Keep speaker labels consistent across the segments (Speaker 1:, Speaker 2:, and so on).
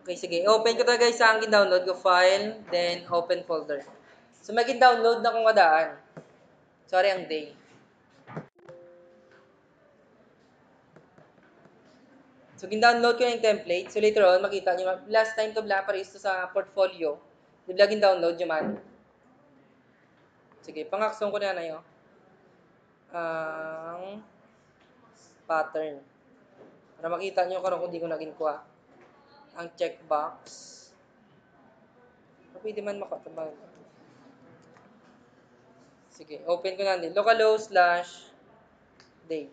Speaker 1: Okay, sige. Open ko to guys sa ang download ko file, then open folder. So, download na kung kadaan. Sorry, ang day. So, download ko na yung template. So, later on, makita nyo, last time to pares to sa portfolio. Di ba download nyo man? Sige, pangakson ko na yun. Ang pattern. Para makita nyo karon kung di ko naging kuha. Ang checkbox. Pwede man makatabang. Sige, open ko na din. localhost/date.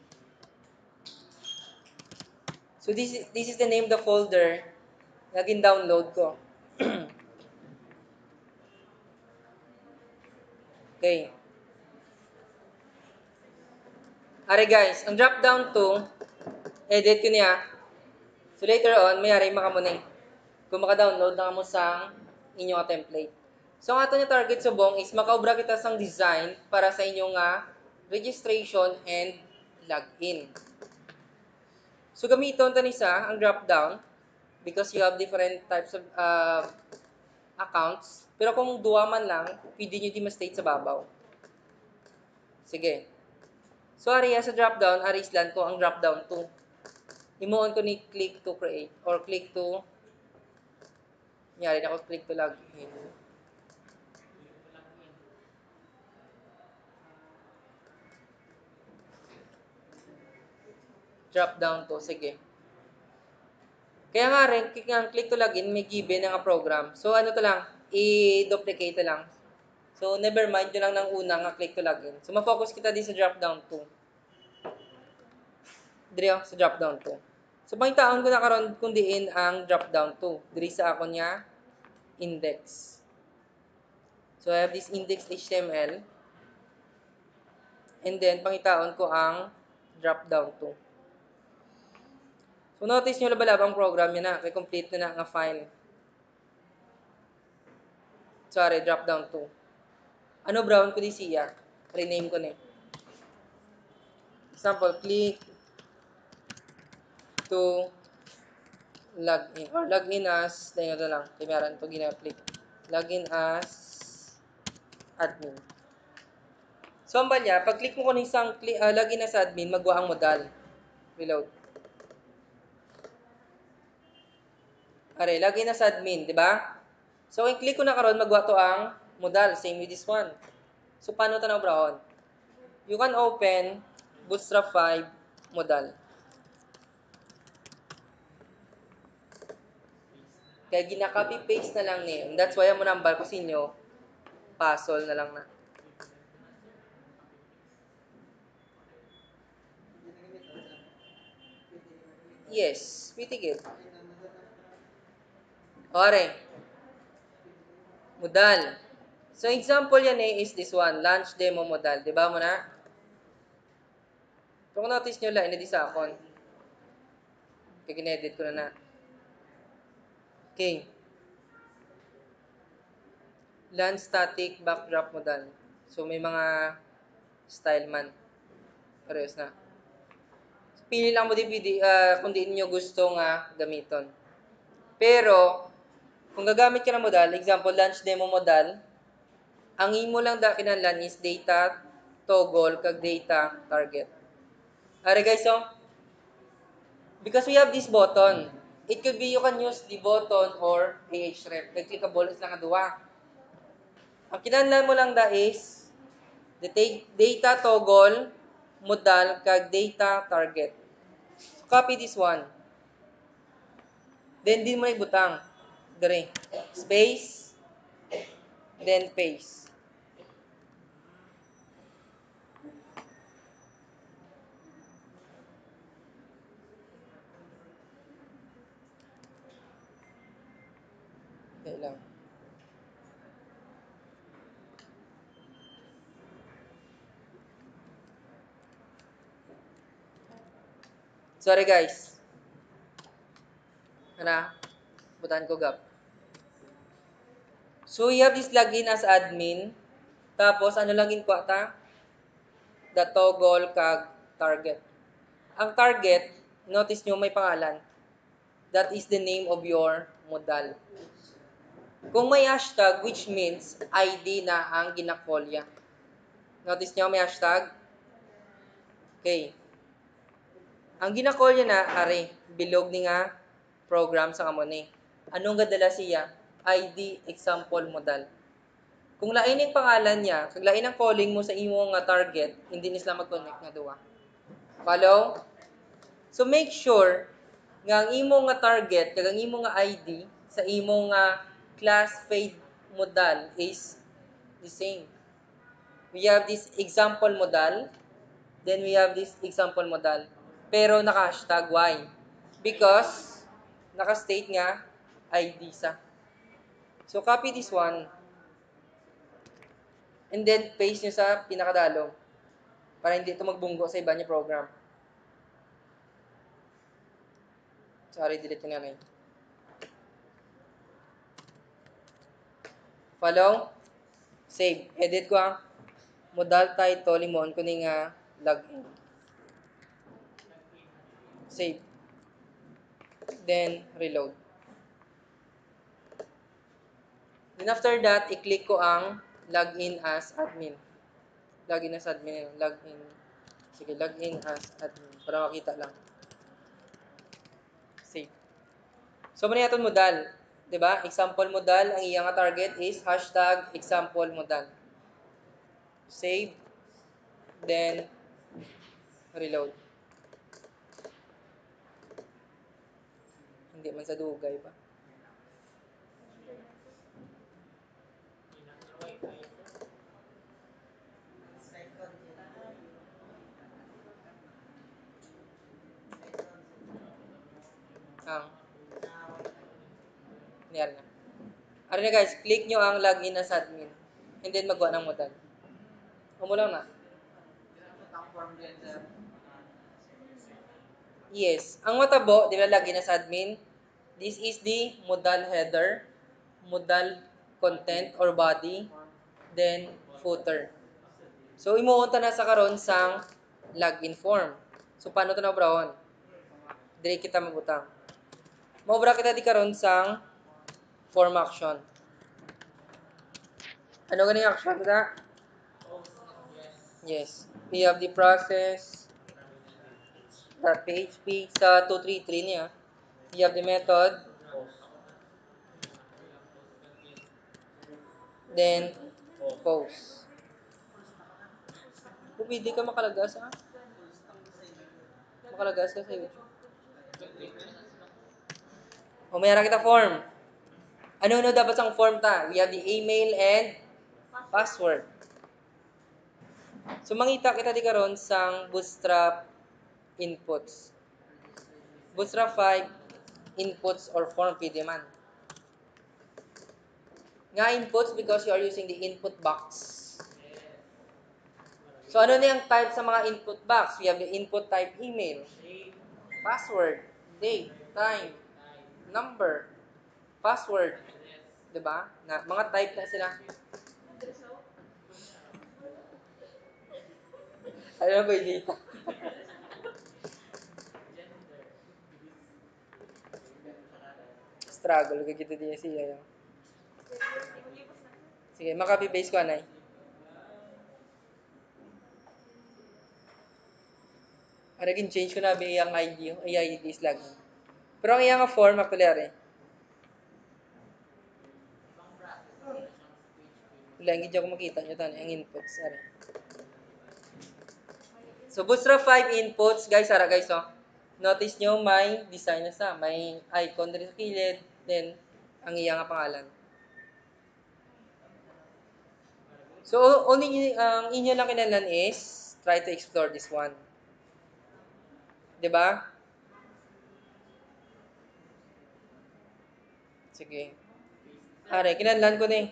Speaker 1: So, this is the name of the folder na download ko. Okay. Are guys, ang drop down to, edit ko niya. So later on, mayari makamunay. Kung maka-download na mo sa inyong template. So ang ato niya target subong is makaobra kita sang design para sa inyong registration and login. So gamiton ta ni sa ang drop down because you have different types of accounts. Pero kung duwa man lang, pwede nyo di ma-state sa babaw. Sige. So, area sa drop-down, arislan ko ang drop-down to. Imuon ko ni click to create or click to nyari na ko click to login. Drop-down to. Sige. Kaya nga rin, click to login, may given nga program. So, ano to lang, i-duplicate lang. So, never mind yun lang ng una nga click to login. So, ma-focus kita din sa drop-down to. Diri sa drop-down to. So, pangitaon ko na karon kung diin ang drop-down to. Diri sa ako niya, index. So, I have this index HTML. And then, pangitaon ko ang drop-down to. So, notice nyo labalab ang program niya na. Kaya complete na nga file. Sorry, drop-down to. Ano brown ko di siya? Rename ko na. Example, click to login. Or login as, tayo na lang. Timaran to gina-click. Login as admin. So, ang balya, pag click mo ko ng isang login as admin, magwa ang modal. Reload. Are, login as admin, di ba? So, kung click ko na karon magwa to ang modal. Same with this one. So, paano tanaw brown? You can open Bootstrap 5 modal. Kaya gina-copy paste na lang niya. That's why mo number ko sa inyo, puzzle na lang na. Yes, pretty good. Okay. Modal. So, example yan is this one, launch demo modal. Diba mo na? So, kung notice nyo lang, inedit sa akon. Kaya ginedit ko na. Okay. Launch static backdrop modal. So, may mga style man. Parehas na. So, pili lang mo di kung di nyo gusto nga gamiton. Pero, kung gagamit ka ng modal, example, launch demo modal, ang imo lang kinahanglan is data toggle kag data target. Are guys, so, because we have this button, it could be you can use the button or Ahref. Clickable is lang duwa. Ang kinahanglan mo lang is the data toggle, modal, kag data target. So, copy this one. Then, din mo ibutang. Dire. Space, then paste. Okay lang. Sorry guys. Ano? Butan ko gap. So, you have this login as admin. Tapos, ano lang ko ata? The toggle kag target. Ang target, notice nyo may pangalan. That is the name of your modal. Kung may hashtag, which means ID na ang ginakolya. Notice nyo, may hashtag? Okay. Ang ginakolya na, are, bilog ni nga program sa kamo ni. Anong gadala siya? ID, example, modal. Kung lain ang pangalan niya, kung lain ang calling mo sa imo nga target, hindi ni sila mag-connect nga duwa. Follow? So make sure nga ang imo nga target, kag ang imo nga ID sa imo nga class fade modal is the same. We have this example modal, then we have this example modal. Pero naka-hashtag why? Because naka-state nga ID sa. So copy this one and then paste nyo sa pinakadalong para hindi ito magbunggo sa iba niya program. Sorry, delete ko na lang. Follow? Save. Edit ko ang modal title, limon ko ni nga login. Save. Then, reload. Then after that, i-click ko ang login as admin. Login as admin. Login. Sige, login as admin. Para makita lang. Save. So, muna yaton modal. Diba? Example modal. Ang iyang target is hashtag example modal. Save. Then, reload. Hindi man sa dugay pa. Nangyari na. Ano na guys, click nyo ang login as admin. And then magawa ng modal. Umulaw na. Yes. Ang matabo, di ba login as admin? This is the modal header, modal content or body, then footer. So, imuunta na sa karon sang login form. So, paano ito na-browon? Dire kita mabutang. Maubra kita di karon sang form action. Ano ganing action na? Yes. We have the process .php sa 233 niya. We have the method. Then, post. Kung hindi ka makalagas, ha? Makalagas ka sa YouTube. O, mayroon kita form. Ano dapat sang form ta? We have the email and password. So, mangita kita di karon sang Bootstrap inputs. Bootstrap 5 inputs or form pwede man. Nga inputs because you are using the input box. So, ano na yung type sa mga input box? We have the input type email, password, date, time, number, password. Diba? Na, mga type na sila. Ano ba yung data? Struggle ka kita din siya. Sige, makapi-base ko anay. Aragin change ko na ba iyang ID, yung ID is lag. Pero ang iyang form actually wala, hindi ako makita nyo tani ang inputs. Are. So, Bootstrap 5 inputs, guys, guys, oh. Notice nyo, may design na sa. May icon din sa kilid. Then, ang iyang pangalan. So, ang inyo lang kinalan is try to explore this one. Diba? Sige. Are, kinalan ko ni.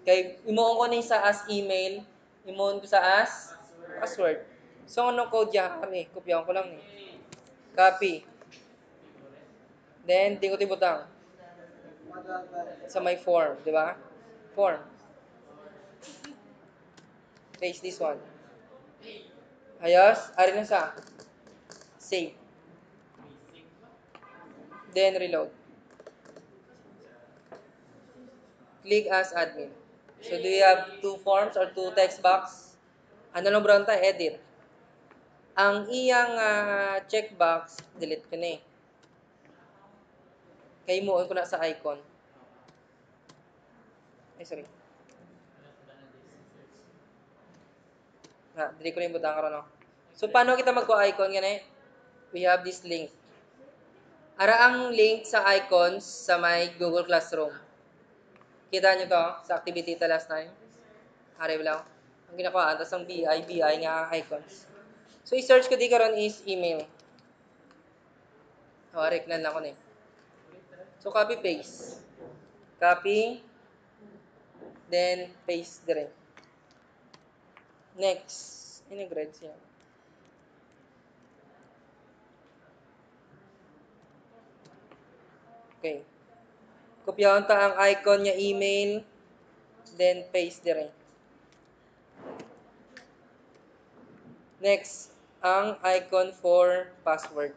Speaker 1: Kay, imuon ko ni sa as email. Imuon ko sa as password. So, ano code yan kami? Kopyahan ko lang ni. Copy. Then, tingko tibutang. Sa my form, di ba? Form. Paste this one. Ayos. Ari na sa. Save. Then reload. Click as admin. So do you have two forms or two text box? Ano lang bro tayo? Edit. Ang iyang checkbox, delete ko na eh. Kay mo ko na sa icon. Ay, sorry. Delete ko na yung butang karon no. So, paano kita magko-icon gani? We have this link. Ara ang link sa icons sa may Google Classroom. Kita nyo to sa activity ta last time. Ari lang. Ang ginakuha, tapos ang BI nga icons. So, i-search ko di karon is email. O, reknan lang ko na eh. So, copy paste. Copy. Then, paste dire. Next. Ini-grade siya. Okay. Kopyahan ta ang icon niya email. Then, paste dire. Next, ang icon for password.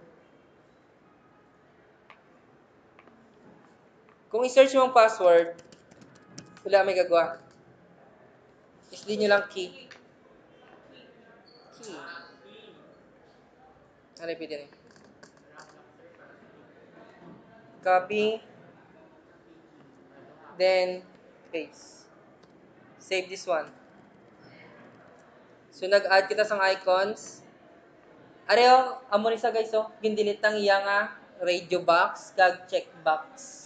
Speaker 1: Kung i-search mo ang password, wala may gagawa. Isli nyo lang key. Key. Repeat din. Copy. Then, paste. Save this one. So, nag-add kita sa icons. Areo, amo ni sa guys, oh. Gindilit ang iya nga radio box, kag check box.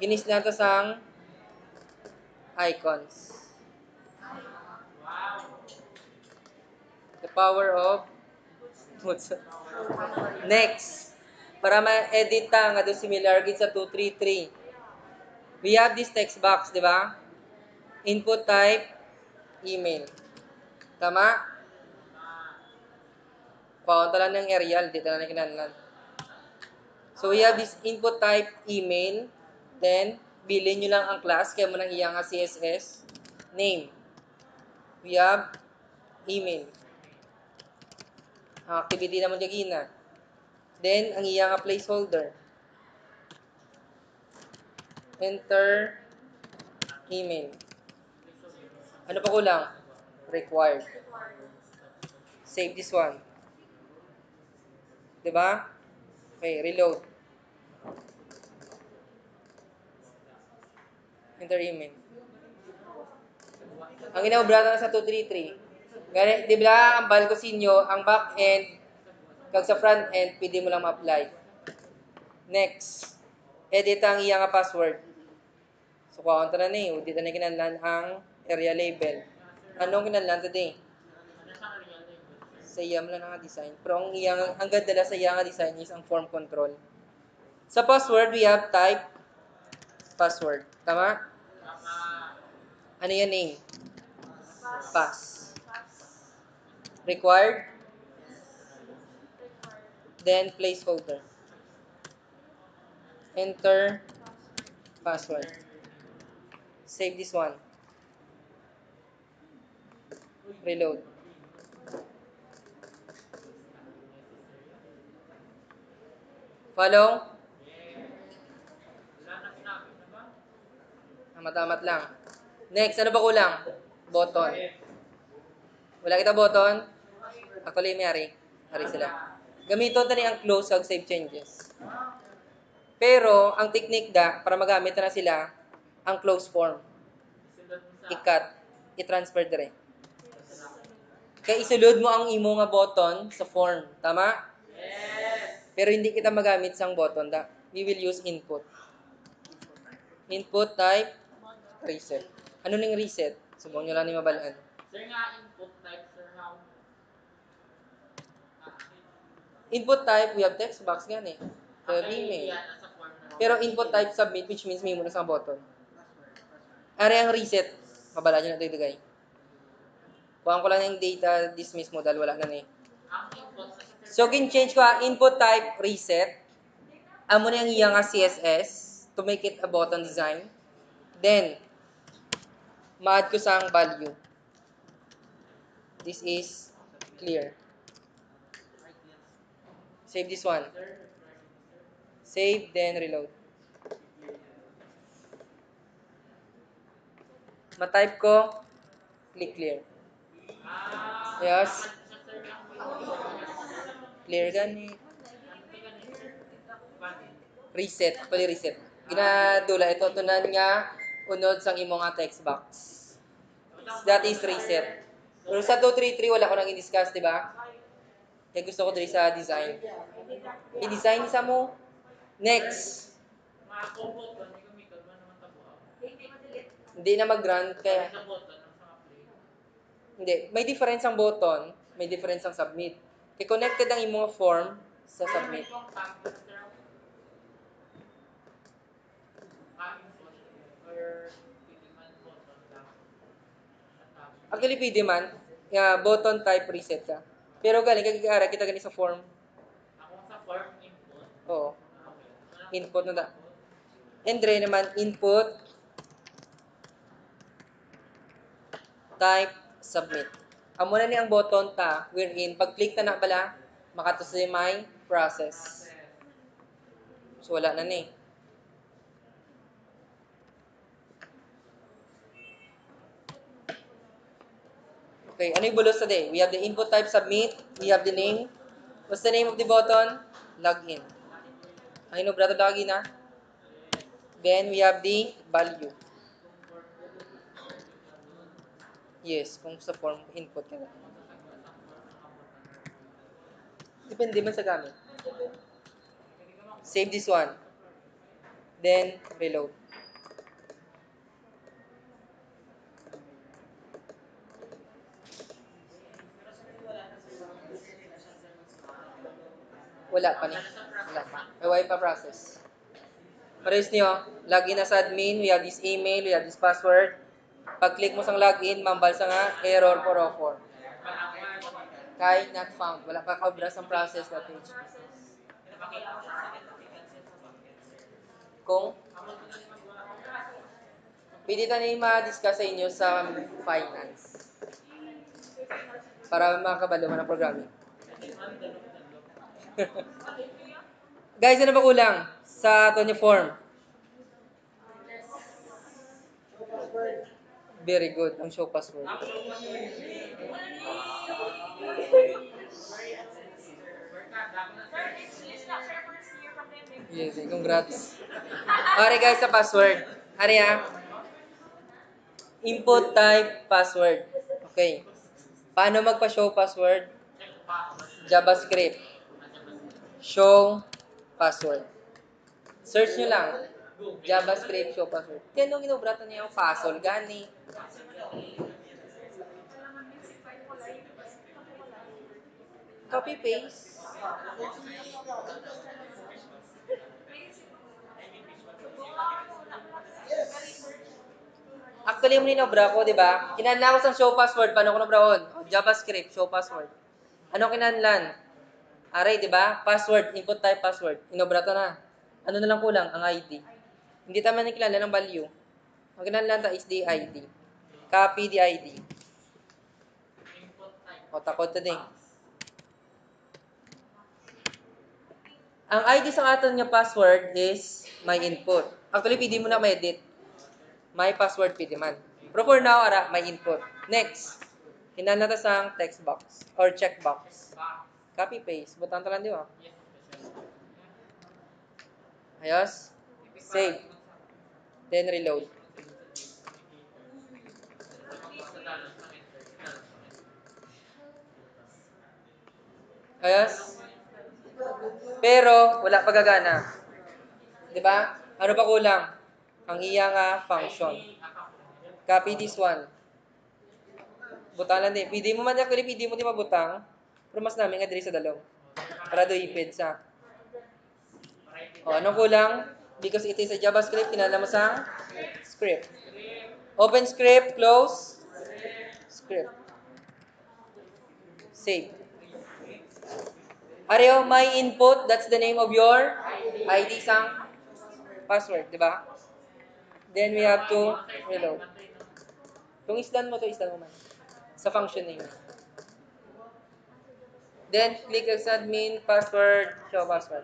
Speaker 1: Ginis na to sang icons. The power of next. Para ma-edit ta nga do similar gid sa 233. We have this text box, di ba? Input type email. Tama? Kuha lang ng aerial, di talaga kinahanglan. So we have this input type email, then bilhin nyo lang ang class kaya mo nang iyang CSS name. We have email. Ang activity naman gagina. Then ang iyang placeholder. Enter email. Ano pa kulang? Required. Save this one. Diba? Okay, reload. Enter email. Ang inaobrata na sa 233. Ganit, di ba, ang bal ko sinyo, ang back end, kag sa front end, pwede mo lang ma-apply. Next. Edit ang iyang password. So, kuha na ni, udit na kinanlan ang area label. Anong kinanlan today? Sa iyang lang nga design. Pero ang ganda sa iyang design is ang form control. Sa password, we have type password. Tama? Ano yan name? Pass. Required? Then placeholder. Enter password. Save this one. Reload. Follow? Matamat lang. Next, ano ba kulang? Button. Wala kita button? Actually, may ari. Ari sila. Gamiton tani ang close kag save changes. Pero, ang technique para magamit na sila, ang close form. I-cut. I-transfer dire. Kaya isulod mo ang imo nga button sa form. Tama? Yes. Pero hindi kita magamit sang button. We will use input. Input type reset. Ano ning reset? Subong nyo lang ni mabalaan.
Speaker 2: Sir nga, input type, sir, how?
Speaker 1: Input type, we have text box gan eh. So, email. Pero input type submit, which means may muna sa button. Are ang reset. Mabalaan nyo na ito guys. Kuhaan ko lang yung data dismiss mo dahil wala na eh. So, change ko input type reset. Amo na yung iyang CSS to make it a button design. Then, ma-add ko sa value. This is clear. Save this one. Save, then reload. Ma-type ko, click clear. Yes. Clear gani. Reset, pali reset. Ginadula ito tunan nga unod sang imong nga text box. That is reset. Pero sa 233 wala ko nang i-discuss, di ba? Kaya gusto ko diri sa design. I-design sa mo. Next. Hindi na mag-run kaya hindi, may difference ang button, may difference ang submit. Kaya connected ang imong form sa submit. Actually, pwede man. Button type reset ka. Pero galing, kagigara kita gani sa form. Oo. Input na da. And then naman, input, type, submit. Amo na ni ang button ta, wherein, pag-click ta na bala, makatusay may process. So, wala na ni. Okay, ano yung bulos sa day? We have the input type submit. We have the name. What's the name of the button? Login. Ay no, brother, login na. Then, we have the value. Yes, kung sa form input ka na. Depende man sa gamit. Save this one. Then, reload. Wala pa ni. Wala pa. May wifi process. Pares niyo, login na sa admin, we have this email, we have this password. Pag-click mo sa login, mambal sa nga, error 404. Kay not found. Wala pa kabras ang process na page. Kung pwede tayo ma-discuss sa inyo sa finance. Para makakabalo man ang programming. Guys, ano ba kulang sa ato niyo form? Very good. Ang show password. Yes, congrats. Pare guys, sa password. Hari ha? Input type password. Okay. Paano magpa-show password? JavaScript. Show password. Search nyo lang. JavaScript show password. Kaya nung inubratan niya yung puzzle, gani. Copy paste. Actually, yung ninobra ko, di ba? Kinanlan ko sa show password. Paano ko nabrahon? JavaScript, show password. Ano kinanlan? Aray, di ba? Password, input type password. Inobra to na. Ano na lang kulang? Ang ID. Hindi tama ni kinanlan ng value. Ang kinanlan ta is the ID. Copy the ID. O, takot to din. Ang ID sa aton nga password is my input. Actually, pwede mo na ma-edit. My password pwede man. Pero for now, ara, my input. Next. Hinanata sang text box or check box. Copy paste. Butang talan di ba? Ayos. Save. Then reload. Ayos. Pero wala pa gagana. 'Di ba? Ano pa kulang? Ang iya nga function. Copy this one. Butalan din. Pwede mo man actually, pwede mo di mabutang. Pero mas namin nga diri sa dalong. Para do ipid sa. O, anong kulang? Because it is a JavaScript, kinala mo sa script. Open script, close script. Save. Areo, my input, that's the name of your ID sang password, di ba? Then we have to reload. Kung isdan mo to, isdan mo man. Sa function name. Then, click as admin, password, show password.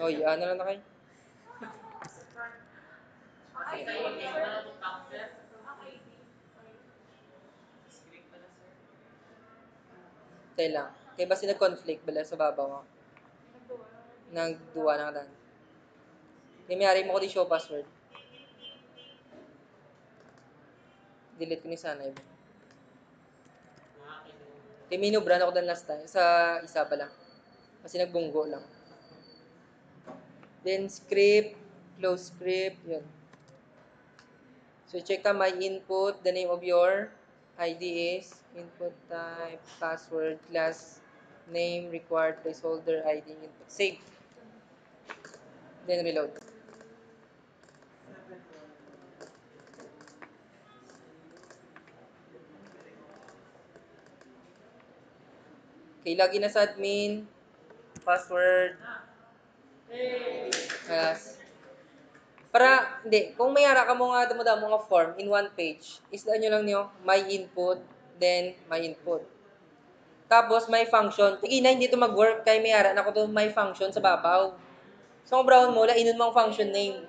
Speaker 1: O, yan na lang na kayo.
Speaker 2: Kasi kayo, kayo na lang itong sir.
Speaker 1: Kaya lang. Kaya ba nag-conflict bala sa babaw mo? Nagduwa na ka lang. Kaya may ari mo ko di show password. Delete ko ni sana yun. Kaya minubran ako dan last time. Sa isa pa lang. Kasi nagbunggo lang. Then script. Close script. Yun. So check ka my input. The name of your ID is input type, password, class, name, required placeholder, ID, input. Save. Then reload. Okay, login na sa admin. Password. Yes. Para, hindi, kung may ara ka mo nga damo nga form in one page, isdaan nyo lang nyo, my input, then my input. Tapos, my function. Tigina, hindi ito mag-work kay may ara na ko to my function sa babaw. So, kung brown mo, lainon mo ang function name.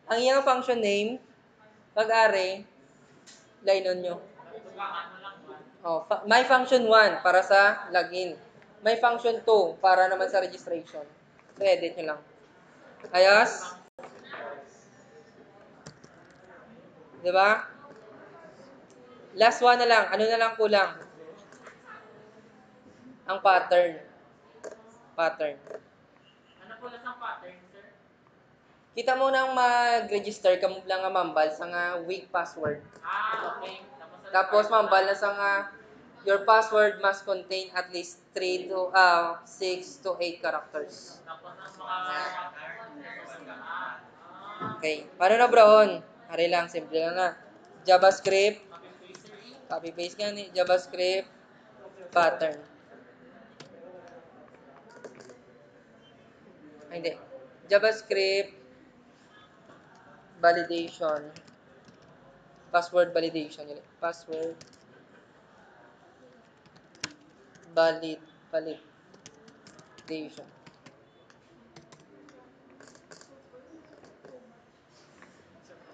Speaker 1: Ang iyang function name, pag-ari, lainon nyo. Oh, my function 1 para sa login. My function 2 para naman sa registration. So, edit nyo lang. Ayos? Diba? Last one na lang. Ano na lang kulang? Ang pattern. Pattern.
Speaker 2: Ano po lang ang pattern, sir?
Speaker 1: Kita mo nang mag-register ka mo lang nga mambal sa nga weak password.
Speaker 2: Okay.
Speaker 1: Tapos mambal na sa nga your password must contain at least 6 to 8 characters.
Speaker 2: Tapos ang mga...
Speaker 1: Okay. Paano na broon? Ari lang, simple lang na. JavaScript, copy paste ka ni JavaScript pattern. Ay, hindi. JavaScript validation. Password validation. Yun. Password validation.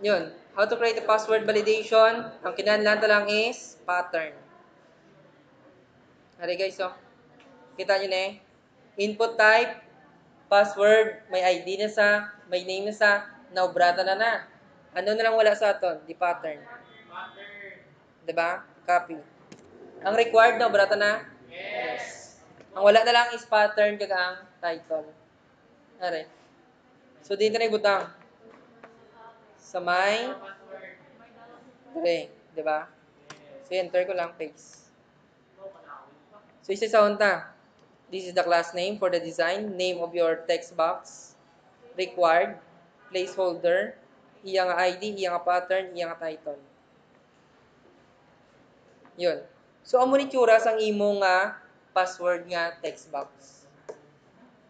Speaker 1: Yun. How to create a password validation. Ang kinahanglan lang is pattern. Hari guys, oh. Kita nyo na eh. Input type, password, may ID na sa, may name na sa, naubrata na na. Ano na lang wala sa aton? Di pattern. Diba? Copy. Ang required na, naubrata na? Yes. Ang wala na lang is pattern kaga ang title. Are. So, dito na ibutang. Sa may dire. Diba? So, enter ko lang, paste. So, isa sa unta. This is the class name for the design. Name of your text box. Required. Placeholder. Iyang ID, iyang pattern, iyang title. Yun. So, amo ni tsura sang imo nga password nga text box.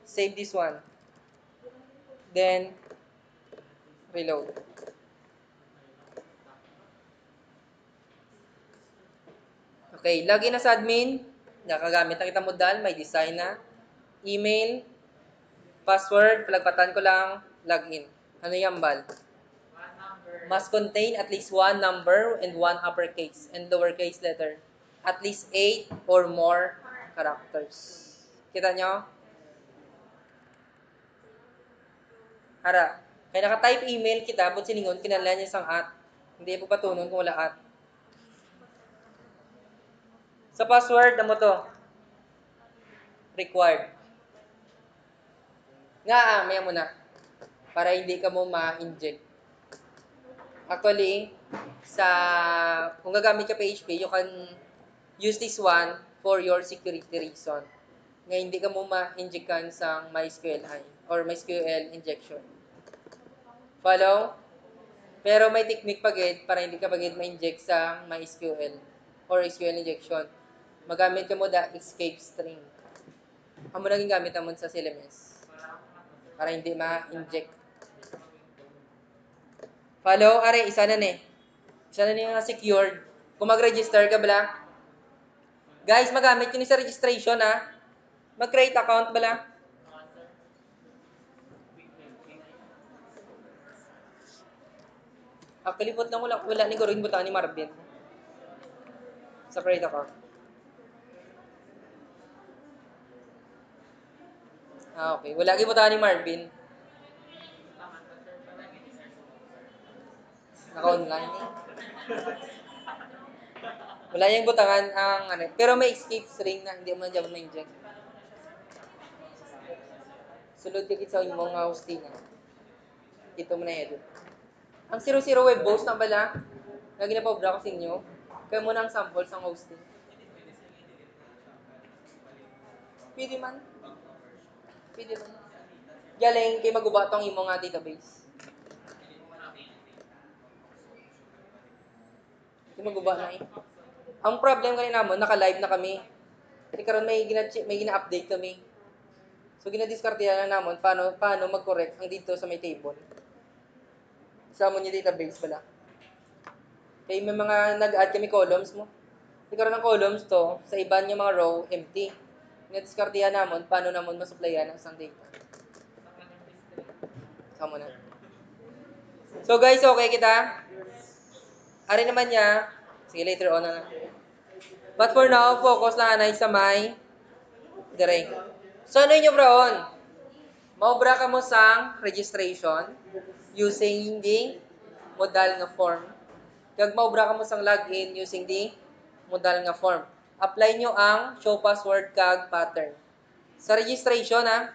Speaker 1: Save this one. Then, reload. Okay, login na sa admin. Nakagamit na kita mo dal. May design na. Email. Password. Palagpatan ko lang. Login. Ano yung bal? Must contain at least one number and one uppercase and lowercase letter. At least 8 or more characters. Kita nyo? Ara. Kaya naka-type email kita, but siningon, kinalan niya isang at. Hindi po patunon kung wala at. Sa password, ano mo to? Required. Nga, maya mo na. Para hindi ka mo ma-inject. Actually, kung gagamit ka PHP, you can use this one for your security reason. Nga hindi ka mo ma-injectan sa MySQLi or MySQL injection. Follow? Pero may technique pagid para hindi ka pagid ma-inject sa MySQL or SQL injection. Magamit ka mo da escape string. Amo naging gamit naman sa CLMS. Para hindi ma-inject. Follow? Are, isa na ni. Isa na ni nga secured. Kung mag-register ka bala. Guys, magamit yun sa registration ha. Mag-create account bala. Kalipot lang wala ni Gorin buta ni Marvin. Sa create account. Okay. Wala gyud buta ni Marvin. Naka-online eh. Wala yung butangan ang ano. Pero may escape string na hindi mo na ma-inject. Sulod ka sa imong hosting. Dito mo na edit. Ang 00 web host na bala, na ginapobra ko sa inyo, kaya mo na ang sample sa hosting. Pwede man. Pwede man. Galing kay maguba tong imong database. Hindi maguba na eh. Ang problem kanina mo, naka-live na kami. Kasi karon may gina-update kami. So gina-discartehan na namon paano mag-correct ang dito sa may table. Sa mo yung database pala. Kaya may mga nag-add kami columns mo. Kasi karon ang columns to, sa iba niya mga row, empty. Gina-discartehan namon paano namon masupplyan ang isang data. Sama na. So guys, okay kita? Ari naman niya. Sige, later on na lang. But for now, focus lang anay sa may dire. So ano yung braon? Maubra ka mo sang registration using the modal nga form. Kag maubra ka mo sang login using the modal nga form. Apply nyo ang show password kag pattern. Sa registration ha,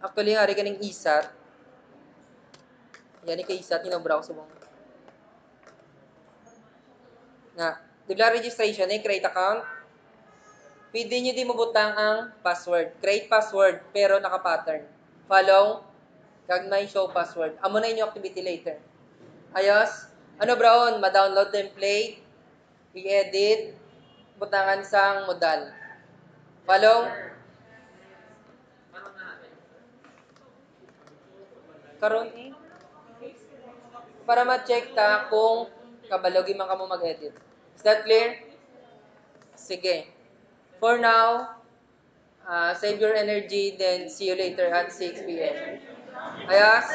Speaker 1: actually nga rin kaning isat. Yan kay isat inobra ko subong. Na, dibla registration create account. Pwede nyo din mabutang ang password. Create password, pero naka-pattern. Follow, kag may show password. Amo na inyo activity later. Ayos? Ano braon? Ma-download template, i-edit, butangan sang modal. Follow? Karon eh. Para ma-check ta kung kabalogi man ka mo mag-edit. Is that clear? Sige. For now, save your energy, then see you later at 6 p.m. Ayos?